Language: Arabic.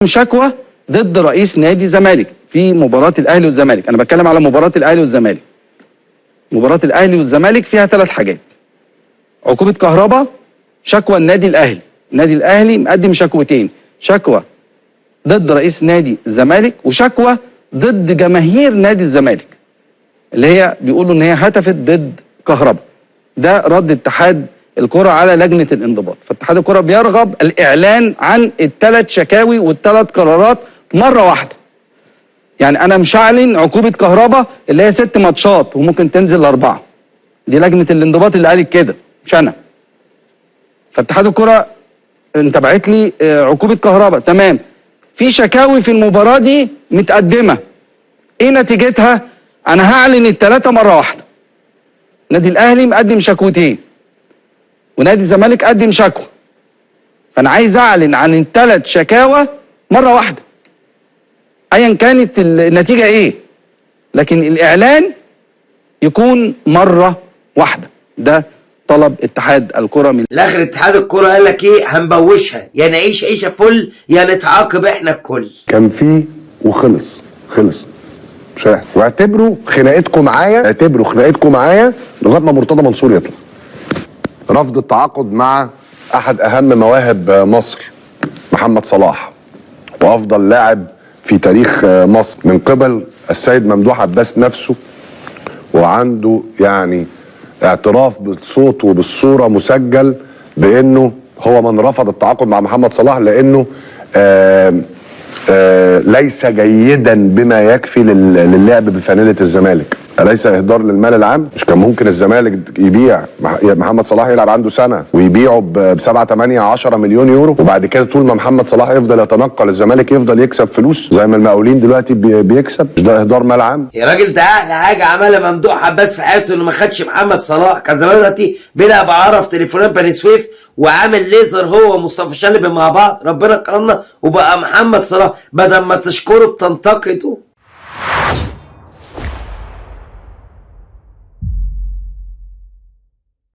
شكوى ضد رئيس نادي الزمالك في مباراة الأهلي والزمالك. أنا بتكلم على مباراة الأهلي والزمالك. مباراة الأهلي والزمالك فيها 3 حاجات: عقوبة كهرباء، شكوى النادي الأهلي. النادي الأهلي مقدم شكوتين: شكوى ضد رئيس نادي الزمالك وشكوى ضد جماهير نادي الزمالك اللي هي بيقولوا إن هي هتفت ضد كهرباء. ده رد اتحاد الكرة على لجنة الانضباط. فاتحاد الكرة بيرغب الإعلان عن ال3 شكاوي وال3 قرارات مرة واحدة. يعني أنا مش هعلن عقوبة كهرباء اللي هي 6 ماتشات وممكن تنزل ل4. دي لجنة الانضباط اللي قالت كده، مش أنا. فاتحاد الكرة أنت باعت لي عقوبة كهرباء، تمام. في شكاوي في المباراة دي متقدمة. إيه نتيجتها؟ أنا هعلن ال3 مرة واحدة. نادي الأهلي مقدم شكوتين ونادي الزمالك قدم شكوى. فانا عايز اعلن عن ال3 شكاوى مره واحده ايا كانت النتيجه ايه، لكن الاعلان يكون مره واحده. ده طلب اتحاد الكره من الاخر. اتحاد الكره قال لك ايه؟ هنبوشها، يا نعيش عيشه فل يا نتعاقب احنا الكل. كان فيه وخلص مش هيحصل. واعتبروا خناقتكم معايا لغايه ما مرتضى منصور يطلع. رفض التعاقد مع احد اهم مواهب مصر محمد صلاح وافضل لاعب في تاريخ مصر من قبل السيد ممدوح عباس نفسه، وعنده يعني اعتراف بالصوت وبالصوره مسجل بانه هو من رفض التعاقد مع محمد صلاح لانه ليس جيدا بما يكفي للعب بفانيلة الزمالك. أليس إهدار للمال العام؟ مش كان ممكن الزمالك يبيع محمد صلاح يلعب عنده سنة ويبيعه ب7 8 10 مليون يورو، وبعد كده طول ما محمد صلاح يفضل يتنقل الزمالك يفضل يكسب فلوس زي ما المقاولين دلوقتي بيكسب؟ مش ده إهدار مال عام؟ يا راجل ده احلى حاجه عملها ممدوح عباس في حياته انه ما خدش محمد صلاح. كان زمان دلوقتي بيلعب عرف تليفونات بني سويف وعامل ليزر هو ومصطفى شلبي مع بعض. ربنا كرمنا وبقى محمد صلاح بدل ما تشكره بتنتقده.